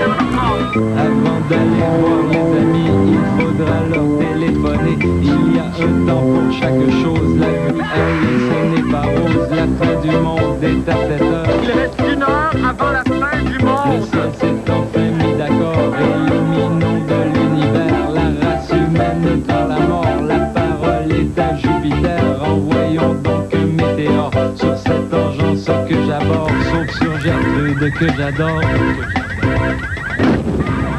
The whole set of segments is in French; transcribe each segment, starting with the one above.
Avant d'aller voir les amis, il faudra leur téléphoner. Il y a un temps pour chaque chose, la vie, elle, ce n'est pas rose. La fin du monde est à 7 heures. Il reste 1 heure avant la fin du Le monde. ciel s'est enfin mis d'accord, illuminons de l'univers la race humaine par la mort. La parole est à Jupiter, envoyons donc un météore sur cette engeance que j'aborde, sauf sur Gertrude que j'adore.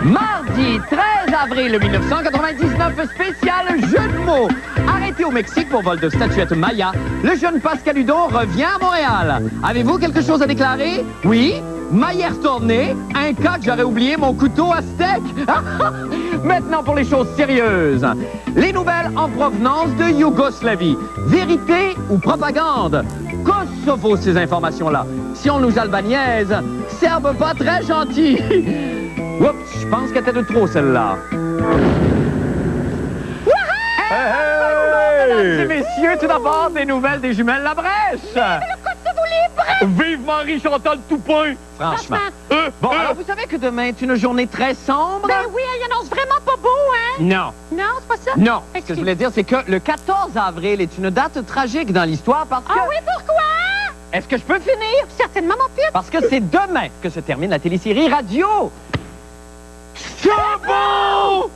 Mardi 13 avril 1999, spécial jeu de mots. Arrêté au Mexique pour vol de statuette Maya, le jeune Pascal Hudon revient à Montréal. Avez-vous quelque chose à déclarer? Oui? Maya retournée, un cas que j'aurais oublié mon couteau à steak. Maintenant pour les choses sérieuses. Les nouvelles en provenance de Yougoslavie. Vérité ou propagande? Kosovo, ces informations-là. Si on nous albanise, serbe pas très gentil. Oups, je pense qu'elle était de trop, celle-là. Mesdames et messieurs, tout d'abord, des nouvelles des jumelles Labrèche. Le Kosovo libre! Vive Marie-Chantal Toupin! Franchement. Bon, alors vous savez que demain est une journée très sombre? Ben oui, il annonce vraiment pas beau, hein? Non. Non, c'est pas ça? Non. Ce que je voulais dire, c'est que le 14 avril est une date tragique dans l'histoire parce que... Ah oui, pourquoi? Est-ce que je peux finir? Certainement, mon pute. Parce que c'est demain que se termine la télésérie Radio. Chabot!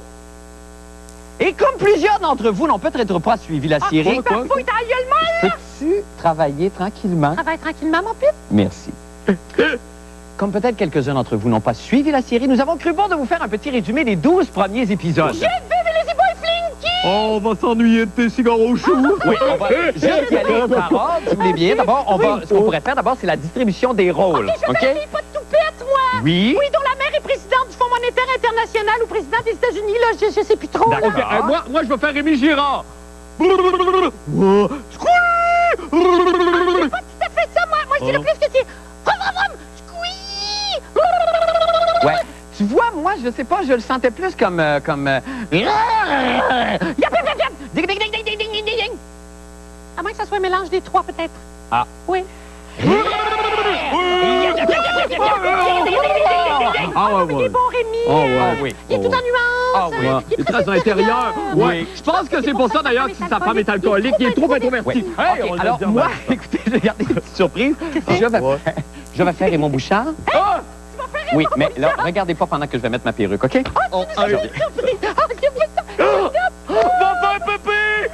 Et comme plusieurs d'entre vous n'ont peut-être pas suivi la série... Ben fouille ta gueule molle! Peux-tu travailler tranquillement? Travaille tranquillement, mon pute. Merci. Comme peut-être quelques-uns d'entre vous n'ont pas suivi la série, nous avons cru bon de vous faire un petit résumé des 12 premiers épisodes. J'ai vu les boys flinky! Oh, on va s'ennuyer de tes cigares au chou. Oui, on va juste y aller par ordre, si vous voulez bien. D'abord, ce qu'on pourrait faire, d'abord, c'est la distribution des rôles. Je vais faire pas de toupette, moi! Oui? Oui, dont la mère est présidente du Fonds monétaire international ou président des États-Unis, là, je sais plus trop, là. D'accord. Moi, je vais faire Rémi Girard. C'est pas tout à fait ça, moi. Moi, je dirais plus que c'est... Squee! Ouais. Tu vois, moi, je sais pas, je le sentais plus comme... Yap, yap, yap, yap! Ding, ding, ding, ding, ding, ding, ding, ding. À moins que ça soit un mélange des trois, peut-être. Ah. Oui. Ah ouais, Il est bon, Rémi. Ah ouais. Oui. Il est tout en nuances. Ah oui. Il est très intérieur. Ouais. Je pense que c'est pour ça, d'ailleurs, que sa femme est alcoolique. Il est trop introverti. Hey, OK, on l'a alors, dit, moi, ben. écoutez, j'ai gardé une petite surprise. Je vais faire Raymond Bouchard. Ah! Oui, mais là, regardez pas pendant que je vais mettre ma perruque, OK? Oh, allez. Surprise. Ah, c'est bien ça. Va faire pépé!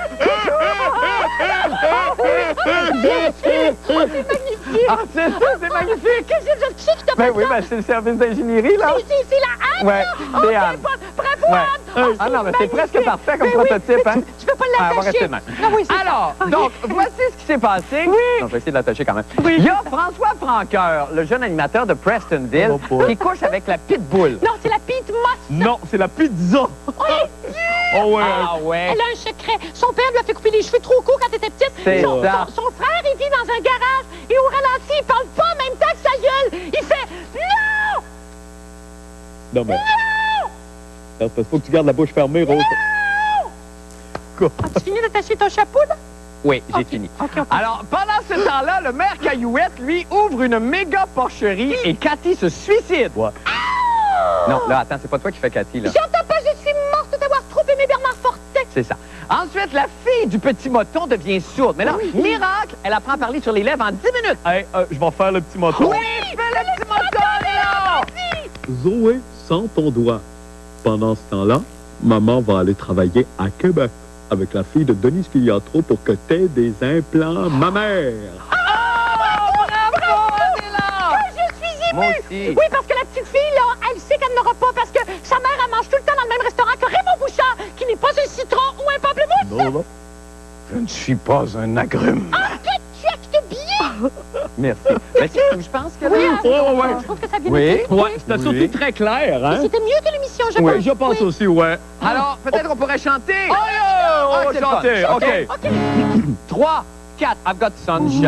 Ah, c'est ça, c'est magnifique! Qu'est-ce que c'est qui t'a Ben fait oui, ça? ben c'est le service d'ingénierie, là. C'est la Anne, Ouais, là? c'est OK, Anne. Bravo, Ouais. Anne. Ah non, mais c'est presque magnifique. parfait comme Ben oui, prototype, mais hein? Tu peux pas Ah, on va l'attacher. rester de même. Ah oui, c'est Alors, ça. donc, voici ce qui s'est passé. Oui. Non, je vais essayer de l'attacher quand même. Oui. Il y a François Francoeur, le jeune animateur de Prestonville, Oh boy. qui couche avec la pitbull. Non, c'est la Pete Moss. Non, c'est la pizza. Oh ouais. Ah ouais. Elle a un secret. Son père lui a fait couper les cheveux trop courts quand elle était petite. C'est Son ça. frère, il vit dans un garage et au ralenti, il parle pas en même temps que sa gueule. Il fait non! Non, mais. Il faut que tu gardes la bouche fermée, Rose. As-tu fini d'attacher ton chapeau, là? Oui, j'ai OK. fini. OK. Alors, pendant ce temps-là, le maire Caillouette, lui, ouvre une méga porcherie et Cathy se suicide. Ouais. Non, là, attends, c'est pas toi qui fais Cathy, là. J'entends pas, je suis morte d'avoir trop aimé Bernard Fortin. C'est ça. Ensuite, la fille du petit moton devient sourde. Mais là, miracle, elle apprend à parler sur les lèvres en 10 minutes. Hey, je vais faire le petit moton. Oui, fais le petit moton, Léon! Zoé, sans ton doigt. Pendant ce temps-là, maman va aller travailler à Québec avec la fille de Denise Filiatro pour que t'aies des implants mammaires. Je suis émue. Moi aussi. Oui, parce que la petite fille, là, elle sait qu'elle n'aura pas parce que sa mère, elle mange tout le temps dans le même restaurant que Raymond Bouchard, qui n'est pas un citron ou un pamplemousse. Non, non. Je ne suis pas un agrume. Ah, que tu actes bien. Merci. Ben, c'est tout, je pense que là... Oui, hein, ouais. je trouve que ça vient Oui. été. Ouais, c'était surtout très clair, hein? C'était mieux que l'émission, je Oui, pense. je pense aussi, ouais. Alors, peut-être on pourrait chanter. Oh, Ah, on va c'est le chanter, fun. OK. OK. 3, 4, I've got sunshine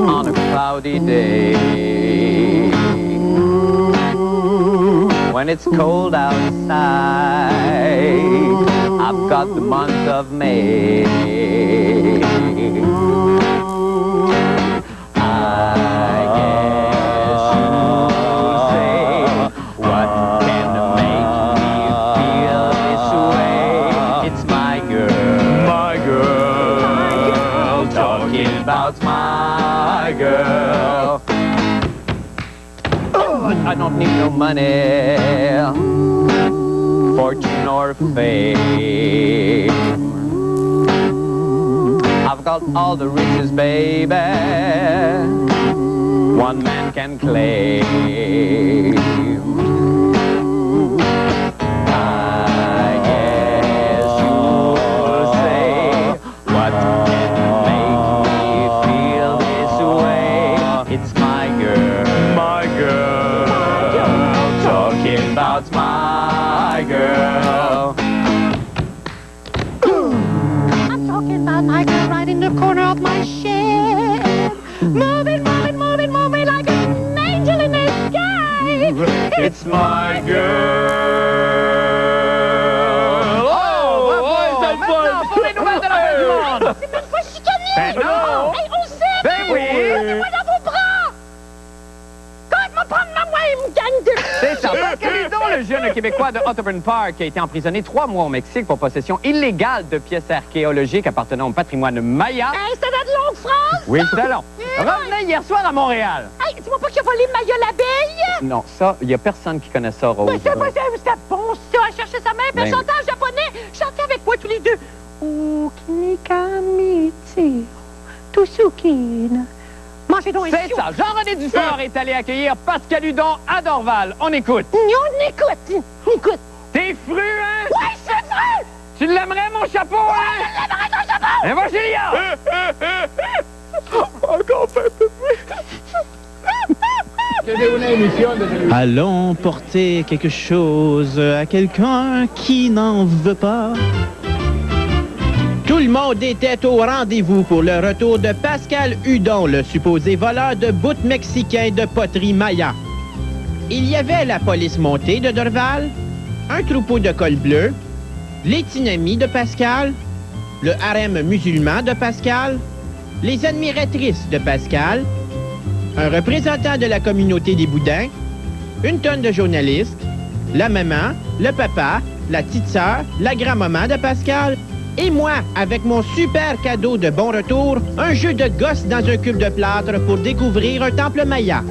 on a cloudy day. when it's cold outside, I've got the month of May. I guess you'll say, what can make me feel this way? It's my girl, talking about my girl. I don't need no money, fortune or fame. I've got all the riches, baby, one man can claim. I guess you'll say, what can make me feel this way? It's my girl, talking about my girl. I'm talking about my girl right in the corner of my shed. Moving, moving, moving, moving like an angel in the sky. It's my girl. Oh, maintenant, pour les nouvelles de la fin du monde. C'est même pas chicané. Ben non. Hey, on sait. Ben oui. Prenez-moi dans vos bras. Quand il m'a prendre ma main, il me gagne de... C'est ça. Pascal Hudon, le jeune Québécois de Otterburn Park, a été emprisonné 3 mois au Mexique pour possession illégale de pièces archéologiques appartenant au patrimoine maya. Hey, c'était de longue phrase. Oui, c'était long. Revenez hier soir à Montréal. Hey, dis-moi pas qu'il a volé Maya l'abeille. Non, ça, il n'y a personne qui connaît ça, Rose. Mais c'était bon, ça, à chercher sa main, puis Ben chanter en japonais. Chantez avec moi tous les deux. Okinikamiti, Tusukina. Mangez donc un C'est ça. Jean-René Dufort est allé accueillir Pascal Hudon à Dorval. On écoute. On écoute. Écoute. T'es fru, hein? Ouais, c'est vrai. Tu l'aimerais, mon chapeau, hein? Je l'aimerais ton chapeau. Et va, Julia! Encore fait. Allons porter quelque chose à quelqu'un qui n'en veut pas. Tout le monde était au rendez-vous pour le retour de Pascal Hudon, le supposé voleur de bouts mexicains de poterie maya. Il y avait la police montée de Dorval, un troupeau de cols bleus, les tinamis de Pascal, le harem musulman de Pascal, les admiratrices de Pascal, un représentant de la communauté des Boudins, une tonne de journalistes, la maman, le papa, la petite sœur, la grand-maman de Pascal, et moi, avec mon super cadeau de bon retour, un jeu de gosse dans un cube de plâtre pour découvrir un temple maya.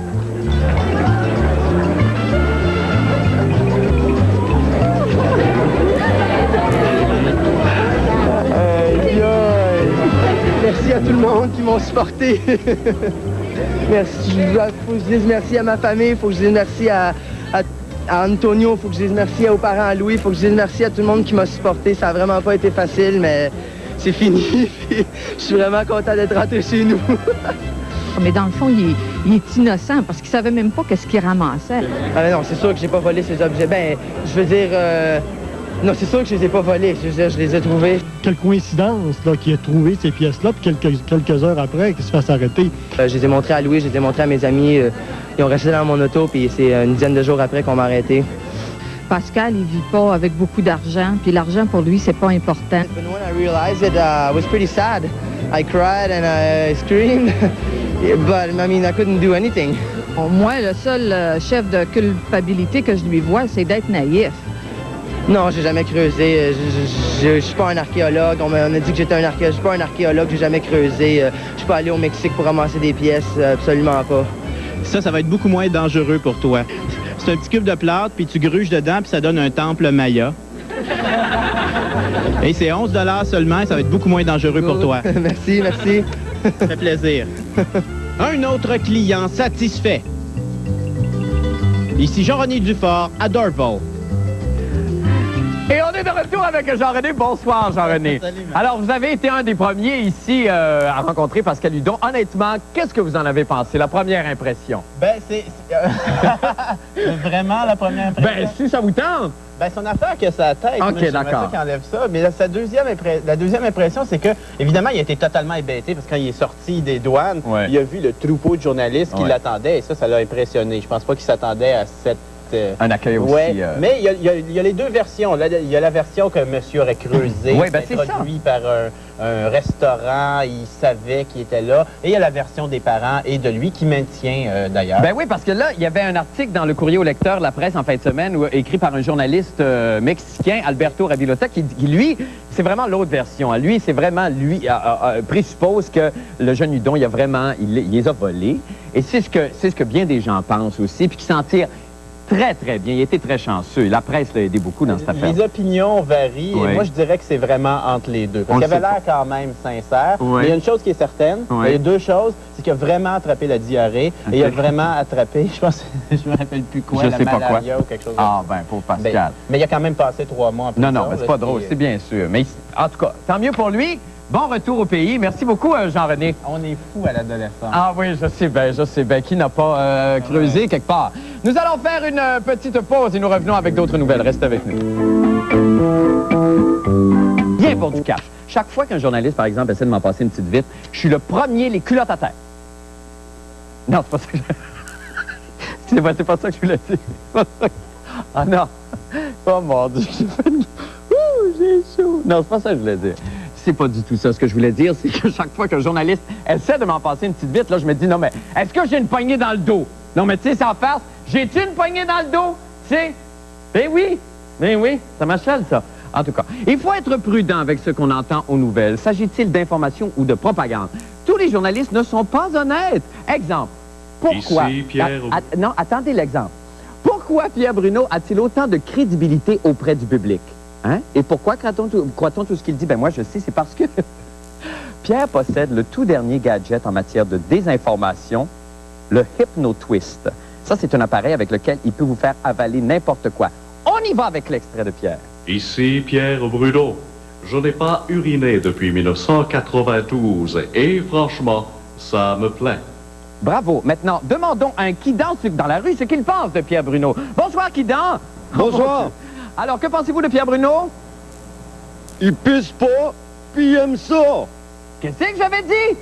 Merci à tout le monde qui m'ont supporté. Merci. Faut que je dise merci à ma famille, faut que je dise merci à Antonio, faut que je dise merci aux parents, à Louis, faut que je dise merci à tout le monde qui m'a supporté. Ça a vraiment pas été facile, mais c'est fini. Je suis vraiment content d'être rentré chez nous. Mais dans le fond, il est innocent parce qu'il savait même pas qu'est-ce qu'il ramassait. Ah non, c'est sûr que j'ai pas volé ces objets. Ben, je veux dire... Non, c'est sûr que je les ai pas volés. Je veux dire, je les ai trouvés. Quelle coïncidence là, qu'il ait trouvé ces pièces-là, puis quelques heures après, qu'il se fasse arrêter. Je les ai montrés à Louis, je les ai montrés à mes amis. Ils ont resté dans mon auto, puis c'est une dizaine de jours après qu'on m'a arrêté. Pascal, il vit pas avec beaucoup d'argent, puis l'argent pour lui, c'est pas important. But when I realized it, I was pretty sad. I cried and I screamed, but I mean, I couldn't do anything. Bon, moi, le seul chef de culpabilité que je lui vois, c'est d'être naïf. Non, j'ai jamais creusé. Je suis pas un archéologue. On a dit que j'étais un archéologue. Je suis pas un archéologue, j'ai jamais creusé. Je suis pas allé au Mexique pour ramasser des pièces, absolument pas. Ça va être beaucoup moins dangereux pour toi. C'est un petit cube de plâtre, puis tu gruges dedans, puis ça donne un temple maya. Et c'est 11 $ seulement, et ça va être beaucoup moins dangereux pour toi. Merci, merci. Ça fait plaisir. Un autre client satisfait. Ici Jean-René Dufort à Dorval. Et on est de retour avec Jean-René. Bonsoir, Jean-René. Alors, vous avez été un des premiers ici à rencontrer Pascal Hudon. Honnêtement, qu'est-ce que vous en avez pensé, la première impression? Ben, c'est vraiment la première impression. Ben, si ça vous tente. Ben, son affaire que sa tête. OK, d'accord. Qu'il enlève ça. Mais la deuxième impression, c'est que, évidemment, il a été totalement hébété parce que quand il est sorti des douanes, il a vu le troupeau de journalistes qui l'attendaient et ça l'a impressionné. Je pense pas qu'il s'attendait à cette Un accueil aussi... Ouais, mais il y a les deux versions. Là, il y a la version que monsieur aurait creusée, oui, ben c'est introduit par un restaurant, il savait qu'il était là. Et il y a la version des parents et de lui qui maintient d'ailleurs. Ben oui, parce que là, il y avait un article dans le Courrier au lecteur, la presse en fin de semaine, écrit par un journaliste mexicain, Alberto Ravilota, qui lui, c'est vraiment l'autre version. Lui, c'est vraiment, lui, présuppose que le jeune Hudon, il les a volés. Et c'est ce que bien des gens pensent aussi, puis qui s'en tirent très, très bien. Il était très chanceux. La presse l'a aidé beaucoup dans cette affaire. Les opinions varient, et moi, je dirais que c'est vraiment entre les deux. Parce qu'il avait l'air quand même sincère. Mais il y a une chose qui est certaine, il y a deux choses, c'est qu'il a vraiment attrapé la diarrhée, et il a vraiment attrapé, je pense, je me rappelle plus quoi, la malaria ou quelque chose. Ah, ben, pauvre Pascal. Mais il a quand même passé 3 mois en prison. Non, mais c'est pas drôle, c'est bien sûr. Mais en tout cas, tant mieux pour lui. Bon retour au pays. Merci beaucoup, Jean-René. On est fou à l'adolescence. Ah oui, je sais bien. Qui n'a pas creusé quelque part? Nous allons faire une petite pause et nous revenons avec d'autres nouvelles. Restez avec nous. Bien pour du cash. Chaque fois qu'un journaliste, par exemple, essaie de m'en passer une petite vite, je suis le premier, les culottes à terre. Non, c'est pas ça que je... c'est pas ça que je voulais dire. Ah non. Oh mon Dieu, j'ai chaud. Non, c'est pas ça que je voulais dire. C'est pas du tout ça. Ce que je voulais dire, c'est que chaque fois qu'un journaliste essaie de m'en passer une petite vite, là, je me dis, non, mais est-ce que j'ai une poignée dans le dos? Non, mais tu sais, sans farce, j'ai-tu une poignée dans le dos? Tu sais? Ben oui, ça m'achète, ça. En tout cas, il faut être prudent avec ce qu'on entend aux nouvelles. S'agit-il d'information ou de propagande? Tous les journalistes ne sont pas honnêtes. Exemple, pourquoi... Ici, Pierre... non, attendez l'exemple. Pourquoi Pierre Bruno a-t-il autant de crédibilité auprès du public? Hein? Et pourquoi croit-on tout ce qu'il dit? Ben moi, je sais, c'est parce que Pierre possède le tout dernier gadget en matière de désinformation, le Hypno-Twist. Ça, c'est un appareil avec lequel il peut vous faire avaler n'importe quoi. On y va avec l'extrait de Pierre. Ici, Pierre Bruno. Je n'ai pas uriné depuis 1992 et franchement, ça me plaît. Bravo. Maintenant, demandons à un qui danse dans la rue ce qu'il pense de Pierre Bruno. Bonsoir, qui danse. Bonsoir. Alors, que pensez-vous de Pierre Bruno? Il pisse pas, puis il aime ça. Qu'est-ce que j'avais dit?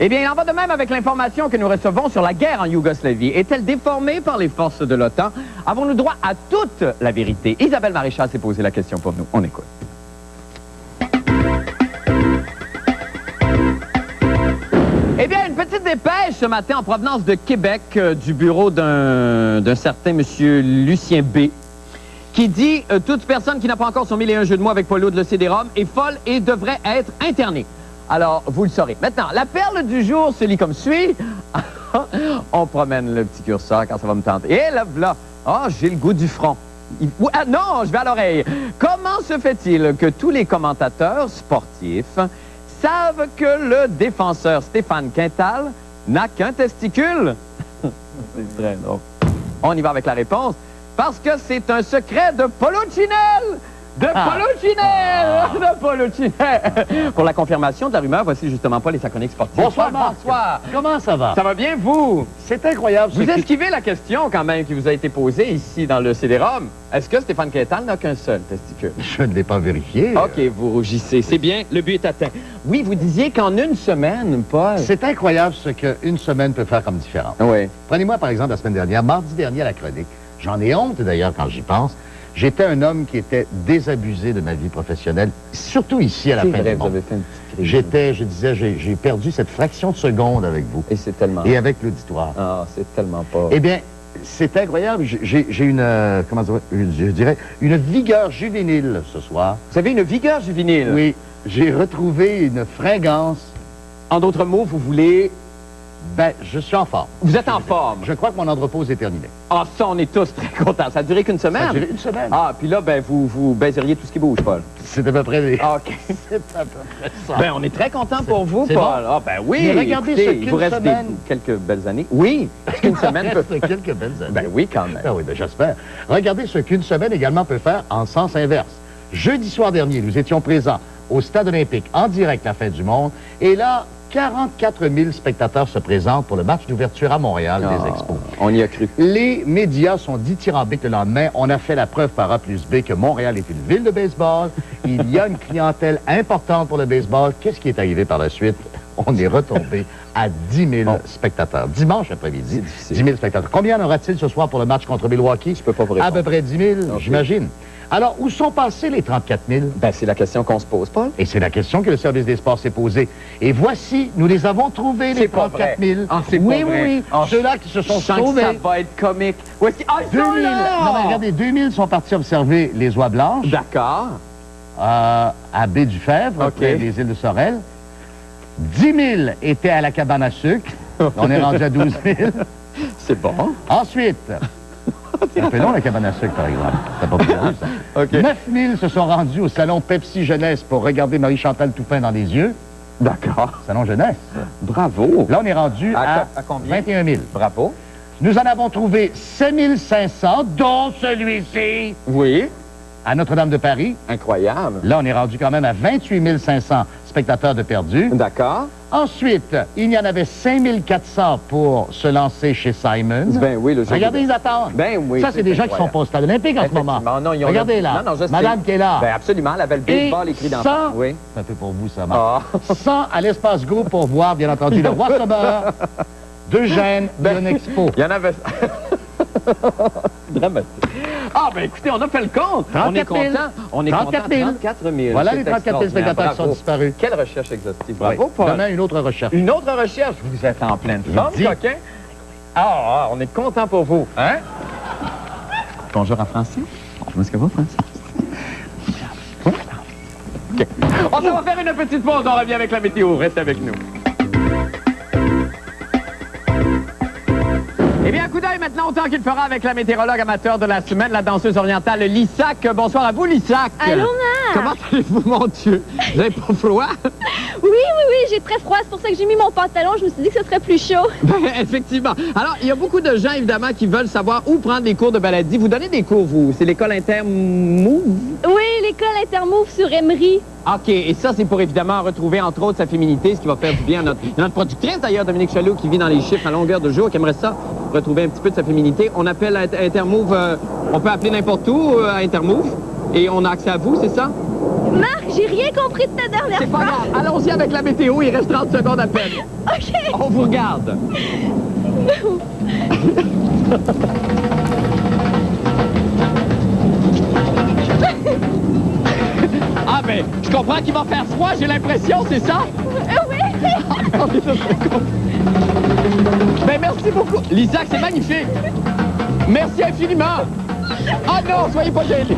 Eh bien, il en va de même avec l'information que nous recevons sur la guerre en Yougoslavie. Est-elle déformée par les forces de l'OTAN? Avons-nous droit à toute la vérité? Isabelle Maréchal s'est posé la question pour nous. On écoute. Eh bien, une petite dépêche ce matin en provenance de Québec du bureau d'un certain monsieur Lucien B., qui dit toute personne qui n'a pas encore son 1001 jeux de mots avec Polo de l'Océdérum est folle et devrait être internée. Alors, vous le saurez. Maintenant, la perle du jour se lit comme suit. On promène le petit curseur quand ça va me tenter. Et là, voilà. Oh, j'ai le goût du front. Ah non, je vais à l'oreille. Comment se fait-il que tous les commentateurs sportifs savent que le défenseur Stéphane Quintal n'a qu'un testicule? C'est très drôle. On y va avec la réponse. Parce que c'est un secret de Poluchinel! De Poluchinel! Pour la confirmation de la rumeur, voici justement Paul et sa chronique sportive. Bonsoir, Marc. Bonsoir. Comment ça va? Ça va bien, vous? C'est incroyable. Vous esquivez la question, quand même, qui vous a été posée ici dans le CD-ROM. Est-ce que Stéphane Quintal n'a qu'un seul testicule? Je ne l'ai pas vérifié. OK, vous rougissez. C'est bien, le but est atteint. Oui, vous disiez qu'en une semaine, Paul... C'est incroyable ce qu'une semaine peut faire comme différence. Oui. Prenez-moi, par exemple, la semaine dernière, mardi dernier à la chronique. J'en ai honte, d'ailleurs, quand j'y pense. J'étais un homme qui était désabusé de ma vie professionnelle, surtout ici, à la fin du monde. Vous avez fait une petite crise. Je disais, j'ai perdu cette fraction de seconde avec vous. Et c'est tellement... Et avec l'auditoire. Ah, c'est tellement pas... Eh bien, c'est incroyable. J'ai une, comment dire, je dirais, une vigueur juvénile ce soir. Vous avez une vigueur juvénile? Oui. J'ai retrouvé une fringance. En d'autres mots, vous voulez... Ben, je suis en forme. Vous êtes en forme? Je crois que mon andropause est terminé. Ah, ça, on est tous très contents. Ça a duré qu'une semaine? Ça a duré une semaine. Ah, puis là, ben, vous baiseriez tout ce qui bouge, Paul. C'est à peu près... Ah, OK. C'est à peu près ça. Ben, on est très contents pour vous, Paul. Bon. Ah, ben oui. Mais regardez, écoutez, il vous reste quelques belles années. Oui, qu'une semaine peut faire. Quelques belles années. Ben oui, quand même. Ben oui, ben j'espère. Regardez ce qu'une semaine également peut faire en sens inverse. Jeudi soir dernier, nous étions présents au Stade olympique en direct la fin du monde. Et là... 44 000 spectateurs se présentent pour le match d'ouverture à Montréal des Expos. On y a cru. Les médias sont dithyrambiques le lendemain. On a fait la preuve par A plus B que Montréal est une ville de baseball. Il y a une clientèle importante pour le baseball. Qu'est-ce qui est arrivé par la suite? On est retombé à 10 000 spectateurs. Dimanche après-midi, 10 000 spectateurs. Combien en aura-t-il ce soir pour le match contre Milwaukee? Je peux pas vous répondre. À peu près 10 000, j'imagine. Alors, où sont passés les 34 000? Ben, c'est la question qu'on se pose, Paul. Et c'est la question que le service des sports s'est posée. Et voici, nous les avons trouvés, les 34 000. Ah, c'est oui, pas vrai. oui, Ah, ceux-là qui se sont je sens sauvés. que ça va être comique. Où est-ce qu'ils... Ah, ils 2 sont 000. là! Non, mais regardez, 2 000 sont partis observer les oies blanches. D'accord. À Baie-du-Fèvre, près des îles de Sorel. 10 000 étaient à la cabane à sucre. On est rendu à 12 000. C'est bon. Ensuite, c'est un peu long, la cabane à sucre, par exemple. C'est pas plus long, ça. OK. 9 000 se sont rendus au salon Pepsi Jeunesse pour regarder Marie-Chantal Toupin dans les yeux. D'accord. Salon Jeunesse. Bravo. Là, on est rendu à combien? 21 000. Bravo. Nous en avons trouvé 7 500, dont celui-ci. Oui. À Notre-Dame de Paris. Incroyable. Là, on est rendu quand même à 28 500 spectateurs de perdus. D'accord. Ensuite, il y en avait 5 400 pour se lancer chez Simons. Ben oui, le jour. Regardez, ils attendent. Ben oui. Ça, c'est des gens qui sont pas au stade olympique en ce moment. Non, ils ont Regardez là. Non, je sais. Madame qui est là. Ben absolument, elle avait le baseball écrit dans 100, oui. c'est un peu pour vous, ça, Marc. 100 à l'espace groupe pour voir, bien entendu, le Roi Sauveur, d'Eugène, de Expo. Il y en avait... Dramatique. Ah, ben écoutez, on a fait le compte. 34 000. On est content. On est 34 000. 34 000. Voilà C'est les 34 000 spectateurs qui sont disparus. Quelle recherche exhaustive. Bravo, Oui. Paul. Demain, une autre recherche. Une autre recherche. Vous êtes en pleine forme, dis. coquin. Ah, on est content pour vous. Hein? Bonjour en français. Comment est-ce que va, Francis? OK. On va faire une petite pause. On revient avec la météo. Reste avec nous. Eh bien, un coup d'œil maintenant au temps qu'il fera avec la météorologue amateur de la semaine, la danseuse orientale Lissac. Bonsoir à vous, Lissac. Allô, Marc. Comment allez-vous, mon Dieu? Vous n'avez pas froid? Oui, j'ai très froid. C'est pour ça que j'ai mis mon pantalon. Je me suis dit que ce serait plus chaud. Ben, effectivement. Alors, il y a beaucoup de gens, évidemment, qui veulent savoir où prendre les cours de baladie. Vous donnez des cours, vous? C'est l'école Intermove? Oui, l'école Intermove sur Emery. OK. Et ça, c'est pour, évidemment, retrouver, entre autres, sa féminité, ce qui va faire du bien à notre productrice, d'ailleurs, Dominique Chaloux, qui vit dans les chiffres à longueur de jour, qui aimerait ça, retrouver un petit peu de sa féminité. On appelle Intermove, on peut appeler n'importe où à Intermove, et on a accès à vous, c'est ça? Marc, j'ai rien compris de ta dernière C'est pas phrase. grave. Allons-y avec la météo. Il reste 30 secondes à peine. OK. On vous regarde. Ah, ben, je comprends qu'il va faire froid, j'ai l'impression, c'est ça? Oui. Ben, merci beaucoup. Lissac, c'est magnifique. Merci infiniment. Ah non, soyez pas gênés.